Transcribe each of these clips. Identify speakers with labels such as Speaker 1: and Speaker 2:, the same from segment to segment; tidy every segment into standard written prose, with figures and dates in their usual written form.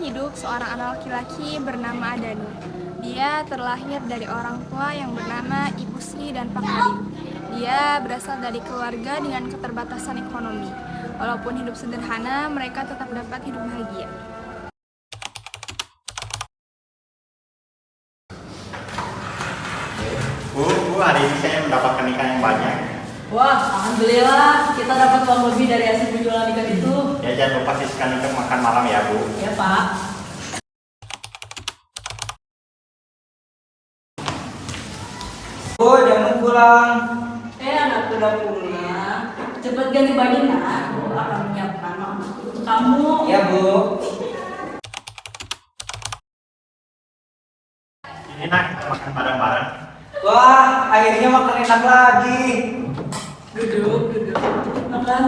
Speaker 1: hidup seorang anak laki-laki bernama Adanu. Dia terlahir dari orang tua yang bernama Ibu Sri dan Pak Karim. Dia berasal dari keluarga dengan keterbatasan ekonomi. Walaupun hidup sederhana, mereka tetap dapat hidup bahagia.
Speaker 2: Bu, hari ini saya mendapatkan ikan yang banyak.
Speaker 3: Wah, alhamdulillah kita dapat uang lebih dari hasil penjualan ikan itu.
Speaker 2: Ya, jangan lupa sisihkan untuk makan malam ya, Bu.
Speaker 3: Ya, Pak.
Speaker 4: Bu, jangan pulang.
Speaker 3: Anak udah pulang. Cepat ganti baju, nak. Aku akan menyiapkan makanan untuk kamu.
Speaker 4: Ya, Bu.
Speaker 2: Ini nak, kita makan bareng-bareng.
Speaker 4: Wah, akhirnya makan enak lagi.
Speaker 3: Duduk. Makan.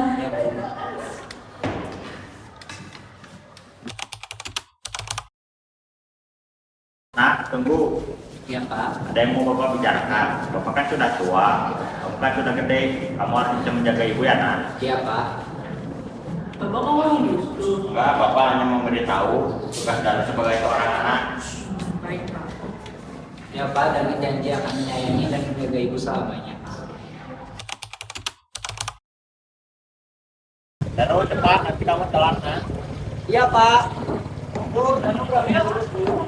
Speaker 2: Nak, tunggu.
Speaker 4: Ya, Pak.
Speaker 2: Ada yang mau Bapak bicarakan. Bapak kan sudah tua, kamu kan sudah gede. Kamu harus bisa menjaga ibu ya, nak.
Speaker 4: Iya, Pak.
Speaker 3: Bapak ngomong gitu.
Speaker 2: Enggak, Bapak hanya memberitahu tugas dari sebagai seorang anak.
Speaker 3: Baik, Pak.
Speaker 4: Ya, Pak, dan janji akan menyayangi dan menjaga ibu selamanya.
Speaker 2: Dan cepat, nanti kamu telat, nak.
Speaker 4: Iya, Pak. Bu, dan pulang ya, Bu.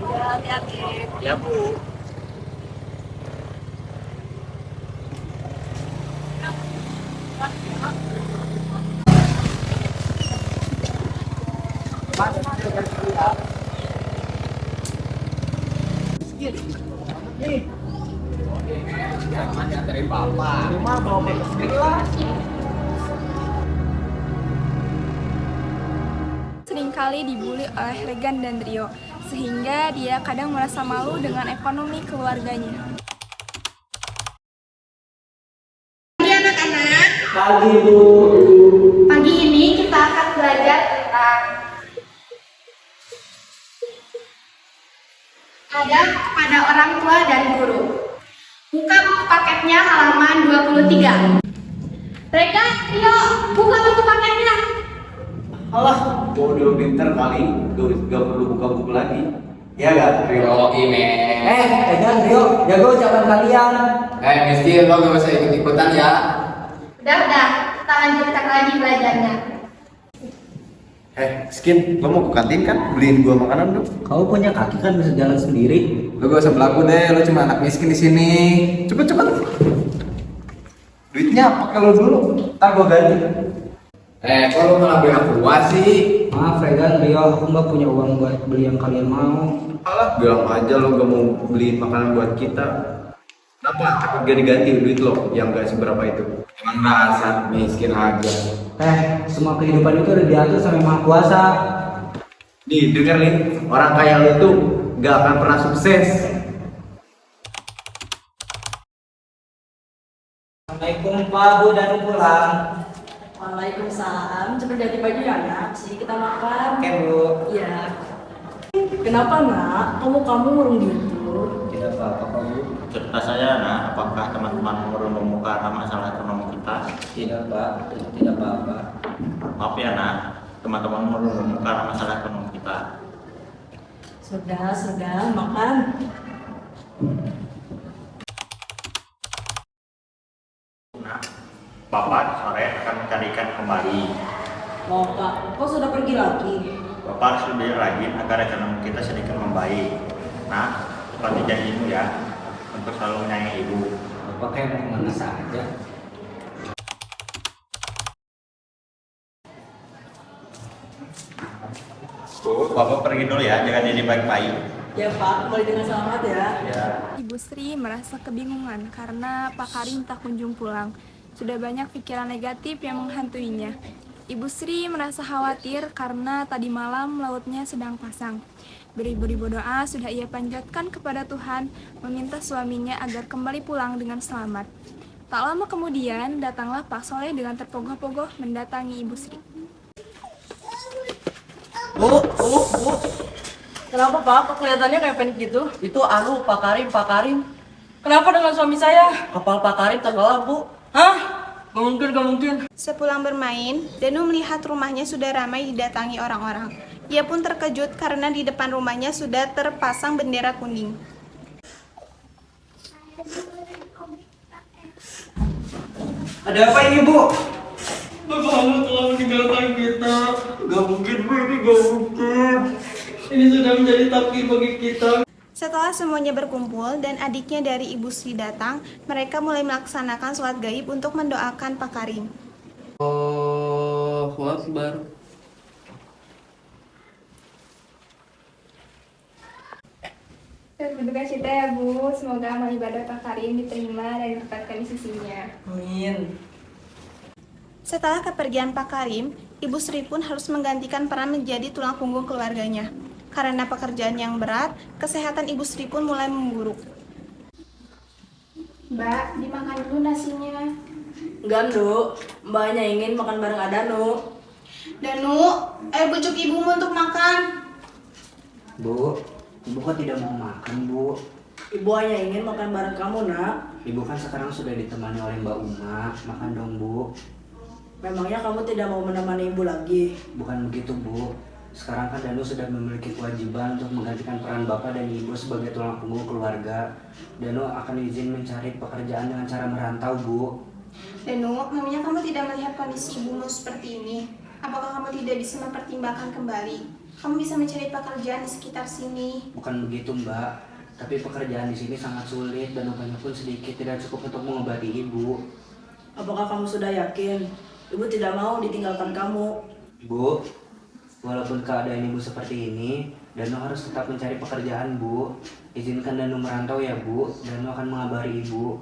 Speaker 3: Ya, hati-hati.
Speaker 2: Ya, Bu.
Speaker 4: Dari Papa. Cuma mau ke sekolah.
Speaker 1: Seringkali dibully oleh Regan dan Rio, sehingga dia kadang merasa malu dengan ekonomi keluarganya.
Speaker 5: Pagi anak-anak,
Speaker 4: Pagi, Bu.
Speaker 5: pagi ini kita akan belajar tentang adab pada orang tua dan guru. Buka buku paketnya halaman 23. Reka, Rio, buka buku paketnya.
Speaker 6: Alah, bodoh pinter kali, gak perlu buka buku lagi. Ya gak, Rio?
Speaker 4: Egan, Rio, jaga ucapan kalian.
Speaker 6: Miskin, lo gak usah ikut-ikutan ya.
Speaker 5: Udah, kita lanjutkan lagi belajarnya.
Speaker 6: Skin, lo mau ke kantin kan? Beliin gua makanan dong.
Speaker 4: Kamu punya kaki kan bisa jalan sendiri.
Speaker 6: Lo gak usah berlaku deh, lo cuma anak miskin di sini. Cepet. Duitnya pakai lo dulu, ntar gua ganti. Kok lo malah beli aqua sih?
Speaker 4: Maaf, Regan, Rio, aku nggak punya uang buat beli yang kalian mau.
Speaker 6: Alah, bilang aja lo gak mau beliin makanan buat kita. Kenapa? Takut gak diganti duit lo yang gak seberapa itu. Emang dasar miskin aja.
Speaker 4: Semua kehidupan itu udah diatur sama Yang Maha Kuasa.
Speaker 6: Nih, denger nih, orang kaya lo tuh gak akan pernah sukses.
Speaker 4: Assalamualaikum, Pak, Bu, dan pulang.
Speaker 3: Waalaikumsalam. Cepat ganti baju ya, nak. Sini kita makan.
Speaker 4: Oke, Bu.
Speaker 3: Iya. Kenapa, nak? Kamu murung gitu?
Speaker 4: Tidak apa-apa, Pak, Bu.
Speaker 2: Cerita saya, nak, apakah teman-teman merenung karena masalah ekonomi kita?
Speaker 4: Tidak, Pak. Tidak apa-apa.
Speaker 2: Maaf ya, nak, teman-teman merenung karena masalah ekonomi kita.
Speaker 3: Sudah, makan.
Speaker 2: Nah, Bapak sore akan mencari ikan kembali.
Speaker 3: Mau, Pak. Kok sudah pergi lagi?
Speaker 2: Bapak harus lebih rajin agar ekonomi kita sedikit membaik. Nah, seperti janjimu ya, untuk selalu menyayangi ibu.
Speaker 4: Bapak kayak mau kemana saja.
Speaker 2: Bu, Bapak pergi dulu ya, jaga diri baik-baik.
Speaker 3: Ya, Pak. Kembali dengan selamat ya.
Speaker 2: Ya.
Speaker 1: Ibu Sri merasa kebingungan karena Pak Karim tak kunjung pulang. Sudah banyak pikiran negatif yang menghantuinya. Ibu Sri merasa khawatir karena tadi malam lautnya sedang pasang. Beribu-ribu doa sudah ia panjatkan kepada Tuhan, meminta suaminya agar kembali pulang dengan selamat. Tak lama kemudian, datanglah Pak Soleh dengan terpogoh-pogoh mendatangi Ibu Sri.
Speaker 3: Bu. Kenapa, Pak? Kok kelihatannya kayak panik gitu?
Speaker 7: Itu Pak Karim.
Speaker 3: Kenapa dengan suami saya?
Speaker 7: Kapal Pak Karim tenggelam, Bu.
Speaker 3: Hah?
Speaker 4: Gak mungkin.
Speaker 7: Sepulang bermain, Danu melihat rumahnya sudah ramai didatangi orang-orang. Ia pun terkejut karena di depan rumahnya sudah terpasang bendera kuning.
Speaker 4: Ada apa ini, Bu?
Speaker 3: Bapak kamu telah meninggalkan kita. Gak mungkin, Bu, ini gak mungkin. Ini sudah menjadi takdir bagi kita.
Speaker 7: Setelah semuanya berkumpul dan adiknya dari Ibu Sri datang, mereka mulai melaksanakan sholat gaib untuk mendoakan Pak Karim.
Speaker 3: Allahu Akbar.
Speaker 1: Berduka cita ya Bu, semoga amal ibadah Pak Karim diterima dan ditempatkan di sisinya.
Speaker 3: Amin.
Speaker 7: Setelah kepergian Pak Karim, Ibu Sri pun harus menggantikan peran menjadi tulang punggung keluarganya. Karena pekerjaan yang berat, kesehatan Ibu Sri pun mulai memburuk.
Speaker 1: Mbak, dimakan dulu nasinya.
Speaker 3: Enggak, Nu. Mbaknya ingin makan bareng Adanu.
Speaker 7: Danu, bujuk ibumu untuk makan.
Speaker 4: Bu, Ibu kok tidak mau makan, Bu?
Speaker 3: Ibu hanya ingin makan bareng kamu, Nak.
Speaker 4: Ibu kan sekarang sudah ditemani oleh Mbak Uma. Makan dong, Bu.
Speaker 3: Memangnya kamu tidak mau menemani ibu lagi?
Speaker 4: Bukan begitu, Bu. Sekarang kan Danu sudah memiliki kewajiban untuk menggantikan peran Bapak dan Ibu sebagai tulang punggung keluarga. Danu akan izin mencari pekerjaan dengan cara merantau, Bu.
Speaker 7: Danu, memangnya kamu tidak melihat kondisi ibumu seperti ini? Apakah kamu tidak bisa mempertimbangkan kembali? Kamu bisa mencari pekerjaan di sekitar sini.
Speaker 4: Bukan begitu, Mbak. Tapi pekerjaan di sini sangat sulit dan upahnya pun sedikit, tidak cukup untuk mengobati Ibu.
Speaker 3: Apakah kamu sudah yakin? Ibu tidak mau ditinggalkan kamu.
Speaker 4: Bu, walaupun keadaan Ibu seperti ini, Danu harus tetap mencari pekerjaan, Bu. Izinkan Danu merantau ya, Bu. Danu akan mengabari Ibu.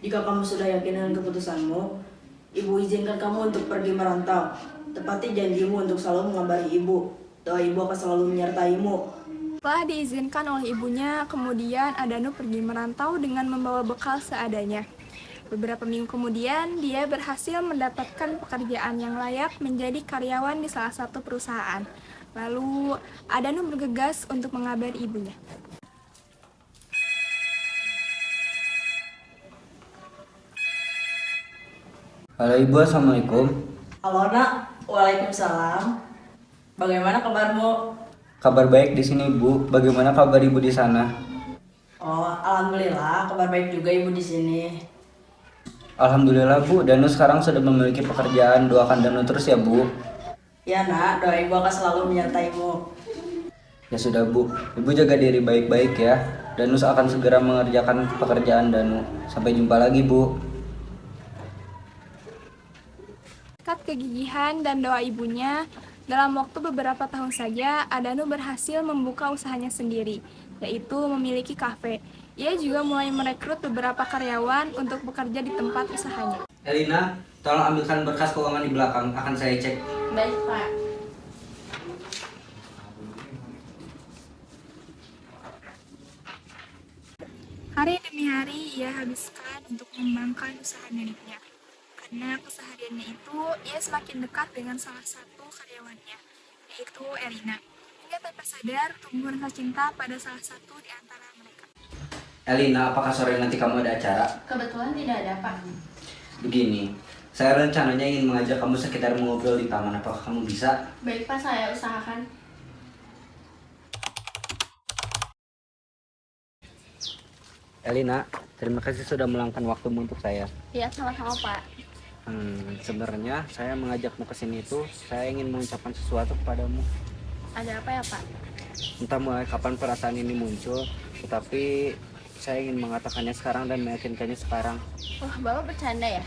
Speaker 3: Jika kamu sudah yakin dengan keputusanmu, Ibu izinkan kamu untuk pergi merantau. Tepati janjimu untuk selalu mengabari Ibu. Doa Ibu akan selalu menyertaimu.
Speaker 1: Setelah diizinkan oleh ibunya, kemudian Adanu pergi merantau dengan membawa bekal seadanya. Beberapa minggu kemudian, dia berhasil mendapatkan pekerjaan yang layak menjadi karyawan di salah satu perusahaan. Lalu, Adanu bergegas untuk mengabari ibunya.
Speaker 4: Halo Ibu, Assalamualaikum.
Speaker 3: Halo, Nak. Waalaikumsalam. Bagaimana kabarmu?
Speaker 4: Kabar baik di sini, Bu. Bagaimana kabar Ibu di sana?
Speaker 3: Oh, alhamdulillah, kabar baik juga Ibu di sini.
Speaker 4: Alhamdulillah, Bu. Danu sekarang sudah memiliki pekerjaan. Doakan Danu terus ya, Bu.
Speaker 3: Ya, Nak, doa Ibu akan selalu menyertaimu.
Speaker 4: Ya sudah, Bu. Ibu jaga diri baik-baik ya. Danu akan segera mengerjakan pekerjaan Danu. Sampai jumpa lagi, Bu.
Speaker 1: Berkat kegigihan dan doa ibunya, dalam waktu beberapa tahun saja, Adanu berhasil membuka usahanya sendiri, yaitu memiliki kafe. Ia juga mulai merekrut beberapa karyawan untuk bekerja di tempat usahanya.
Speaker 4: Elina, tolong ambilkan berkas keuangan di belakang. Akan saya cek.
Speaker 5: Baik, Pak.
Speaker 1: Hari demi hari ia habiskan untuk mengembangkan usaha miliknya. Karena kesehariannya itu, ia semakin dekat dengan salah satu karyawannya, yaitu Elina. Hingga tanpa sadar tumbuh rasa cinta pada salah satu di antara mereka.
Speaker 4: Elina, apakah sore nanti kamu ada acara?
Speaker 5: Kebetulan tidak ada, Pak.
Speaker 4: Begini, saya rencananya ingin mengajak kamu sekitar mengobrol di taman. Apakah kamu bisa?
Speaker 5: Baik, Pak, saya usahakan.
Speaker 4: Elina, terima kasih sudah meluangkan waktumu untuk saya.
Speaker 5: Iya, sama-sama, Pak.
Speaker 4: Sebenarnya saya mengajakmu ke sini itu saya ingin mengucapkan sesuatu kepadamu.
Speaker 5: Ada apa ya, Pak?
Speaker 4: Entah mulai kapan perasaan ini muncul, tetapi saya ingin mengatakannya sekarang dan meyakinkannya sekarang.
Speaker 5: Wah, Bapak bercanda ya?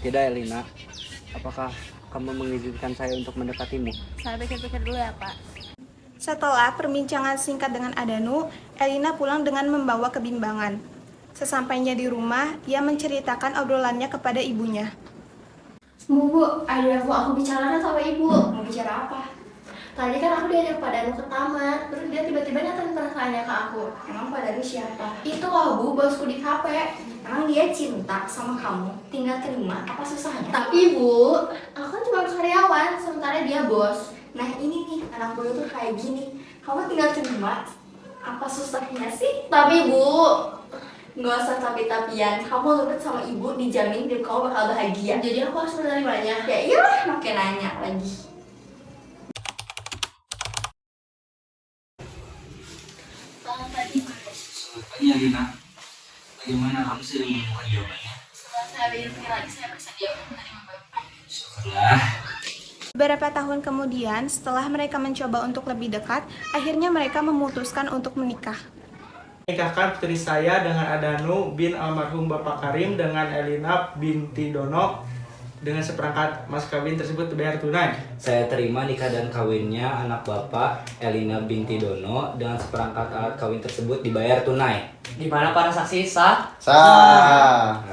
Speaker 4: Tidak, Elina. Apakah kamu mengizinkan saya untuk mendekatimu?
Speaker 5: Saya pikir-pikir dulu ya, Pak.
Speaker 7: Setelah perbincangan singkat dengan Adanu, Elina pulang dengan membawa kebimbangan. Sesampainya di rumah, ia menceritakan obrolannya kepada ibunya.
Speaker 5: Bu, ada aku bicarakan sama ibu. Mau bicara apa? Tadi kan aku diajak Pak Danu ke taman, terus dia tiba-tiba nyatain perasaannya ke aku. Emang Pak Danu siapa? Itu loh Bu, bosku di kafe. Emang dia cinta sama kamu, tinggal terima, apa susahnya? Tapi Bu, aku kan cuma karyawan, sementara dia bos. Nah ini nih, anak gue tuh kayak gini. Kamu tinggal terima, apa susahnya sih? Tapi Bu, Nggak usah tapi-tapian, kamu nurut sama ibu, dijamin hidup kamu bakal bahagia. Jadi aku harus menerimanya. Ya iyalah, makin nanya lagi. Selamat pagi, Mas.
Speaker 4: Selamat pagi Alina. Bagaimana kamu sudah menemukan jawabannya?
Speaker 5: Setelah saya pikir lagi, saya bersedia untuk menerima Bapak.
Speaker 4: Syukurlah.
Speaker 7: Beberapa tahun kemudian, setelah mereka mencoba untuk lebih dekat, akhirnya mereka memutuskan untuk menikah.
Speaker 8: Menikahkan putri saya dengan Adanu bin almarhum Bapak Karim dengan Elina binti Dono dengan seperangkat mas kawin tersebut dibayar tunai.
Speaker 4: Saya terima nikah dan kawinnya anak Bapak Elina binti Dono dengan seperangkat alat kawin tersebut dibayar tunai.
Speaker 9: Di mana para saksi sah?
Speaker 6: Sah.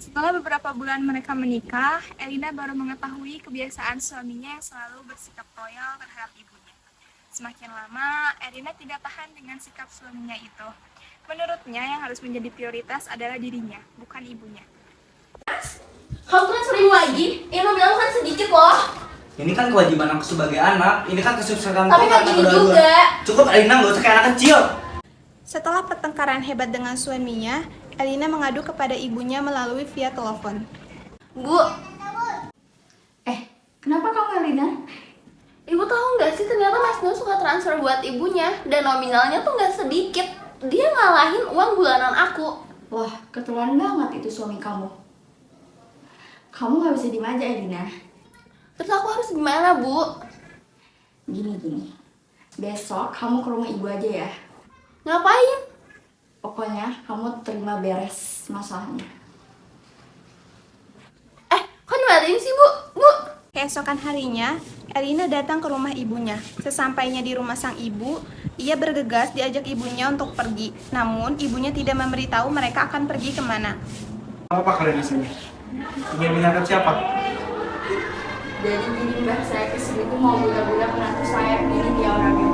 Speaker 1: Setelah beberapa bulan mereka menikah, Elina baru mengetahui kebiasaan suaminya yang selalu bersikap royal terhadap ibunya. Semakin lama, Elina tidak tahan dengan sikap suaminya itu. Menurutnya, yang harus menjadi prioritas adalah dirinya, bukan ibunya.
Speaker 5: Kamu transfer ibu lagi? Yang lo bilang kan sedikit loh.
Speaker 4: Ini kan kewajiban aku sebagai anak. Ini kan kesuksesan
Speaker 5: Tapi kan gini juga.
Speaker 4: Cukup Elina, gak usah kayak anak kecil.
Speaker 7: Setelah pertengkaran hebat dengan suaminya, Elina mengadu kepada ibunya melalui via telepon.
Speaker 5: Bu. Kenapa kamu Elina? Ibu tahu nggak sih ternyata Mas Nur suka transfer buat ibunya dan nominalnya tuh nggak sedikit. Dia ngalahin uang bulanan aku.
Speaker 10: Wah, keturunan banget itu suami kamu. Kamu nggak bisa diem aja, Elina.
Speaker 5: Terus aku harus gimana, Bu?
Speaker 10: Gini. Besok kamu ke rumah ibu aja ya.
Speaker 5: Ngapain?
Speaker 10: Pokoknya kamu terima beres masalahnya.
Speaker 5: Kok dimatiin sih, Bu? Bu.
Speaker 7: Keesokan harinya, Elina datang ke rumah ibunya. Sesampainya di rumah sang ibu, ia bergegas diajak ibunya untuk pergi. Namun, ibunya tidak memberitahu mereka akan pergi kemana.
Speaker 8: Apa kalian di sini? Ingin menangkap siapa?
Speaker 10: Jadi gini mbak, saya kesini tuh mau buka-buka menantu saya. Ini dia orangnya.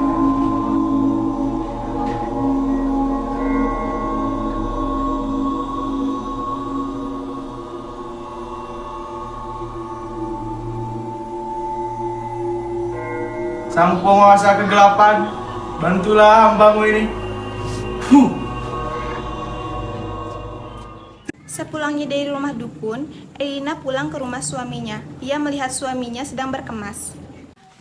Speaker 8: Sang penguasa kegelapan, bantulah hambamu ini.
Speaker 7: Sepulangnya dari rumah dukun, Elina pulang ke rumah suaminya. Ia melihat suaminya sedang berkemas.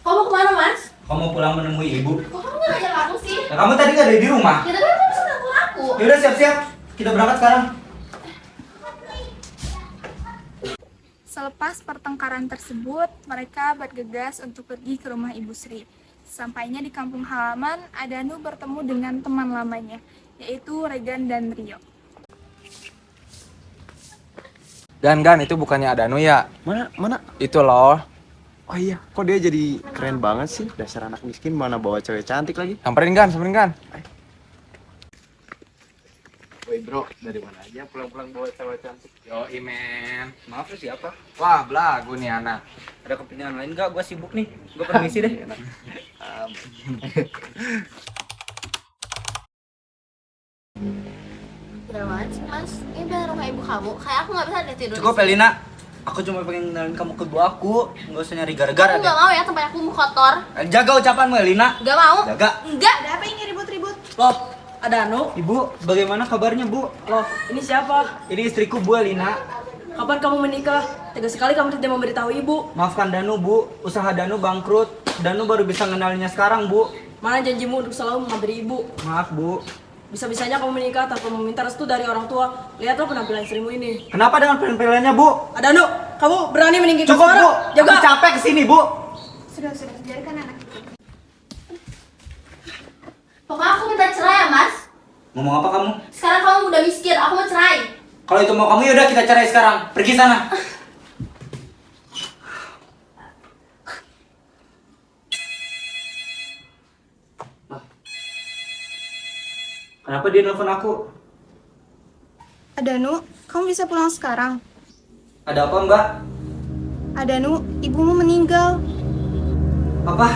Speaker 5: Kamu kemana, Mas?
Speaker 4: Kamu pulang menemui ibu.
Speaker 5: Kok kamu nggak ngajak aku sih?
Speaker 4: Nah, kamu tadi gak ada di rumah.
Speaker 5: Ya tapi kamu bisa telepon aku.
Speaker 4: Yaudah siap-siap, kita berangkat sekarang.
Speaker 1: Selepas pertengkaran tersebut, mereka bergegas untuk pergi ke rumah Ibu Sri. Sampainya di kampung halaman, Adanu bertemu dengan teman lamanya, yaitu Regan dan Rio.
Speaker 9: Gan, itu bukannya Adanu ya?
Speaker 6: Mana?
Speaker 9: Itu loh.
Speaker 6: Oh iya, kok dia jadi keren banget sih? Dasar anak miskin mana bawa cewek cantik lagi.
Speaker 9: Samperin Gan.
Speaker 6: Woi bro, dari mana aja pulang-pulang bawa cewek cantik?
Speaker 9: Yo, Imen.
Speaker 4: Maaf lu siapa?
Speaker 9: Wah, belagu nih anak.
Speaker 4: Ada kepentingan lain gak? Gue sibuk nih. Gue permisi deh.
Speaker 5: Udah banget sih, Mas. Ini bener rumah ibu kamu. Kayak aku nggak bisa deh tidur.
Speaker 4: Cukup Elina. Aku cuma pengen kenalin kamu ke ibu aku. Nggak usah nyari gara-gara
Speaker 5: Aku
Speaker 4: deh.
Speaker 5: nggak mau ya tempat aku mau kotor.
Speaker 4: Jaga ucapanmu Elina.
Speaker 5: Nggak mau.
Speaker 4: Jaga.
Speaker 5: Enggak.
Speaker 7: Ada apa ini ribut-ribut?
Speaker 3: Loh, ada Anu?
Speaker 4: Ibu, bagaimana kabarnya bu?
Speaker 3: Loh, ini siapa?
Speaker 4: Ini istriku Bu Elina.
Speaker 3: Kapan kamu menikah? Tega sekali kamu tidak memberitahu ibu.
Speaker 4: Maafkan Danu bu, usaha Danu bangkrut. Danu baru bisa ngenalinya sekarang bu.
Speaker 3: Mana janjimu untuk selalu menghampiri ibu?
Speaker 4: Maaf bu.
Speaker 3: Bisa-bisanya kamu menikah tanpa meminta restu dari orang tua. Lihatlah penampilan istrimu ini.
Speaker 4: Kenapa dengan penampilannya bu?
Speaker 3: Ada Anu, kamu berani meninggikan
Speaker 4: Cukup
Speaker 3: suara?
Speaker 4: bu,
Speaker 3: Jaga.
Speaker 4: aku capek kesini bu.
Speaker 7: Sudah, biarkan anak itu.
Speaker 5: Pokoknya aku minta cerai ya, Mas.
Speaker 4: Ngomong apa kamu?
Speaker 5: Sekarang kamu udah miskin, aku mau cerai.
Speaker 4: Kalau itu mau kamu yaudah kita cerai sekarang. Pergi sana. Kenapa dia nelfon aku?
Speaker 7: Adanu, kamu bisa pulang sekarang.
Speaker 4: Ada apa mbak?
Speaker 7: Adanu, ibumu meninggal.
Speaker 4: Apa?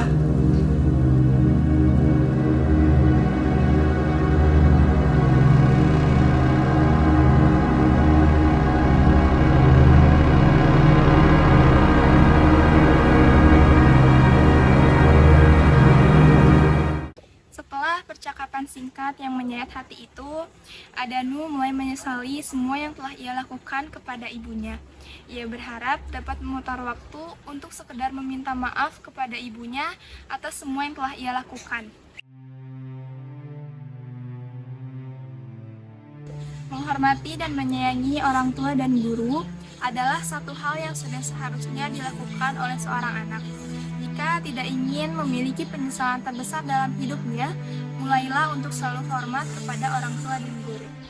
Speaker 1: Setelah percakapan singkat yang menyeret hati itu, Adanu mulai menyesali semua yang telah ia lakukan kepada ibunya. Ia berharap dapat memutar waktu untuk sekedar meminta maaf kepada ibunya atas semua yang telah ia lakukan. Menghormati dan menyayangi orang tua dan guru adalah satu hal yang sudah seharusnya dilakukan oleh seorang anak. Jika tidak ingin memiliki penyesalan terbesar dalam hidupnya, mulailah untuk selalu hormat kepada orang tua dan guru.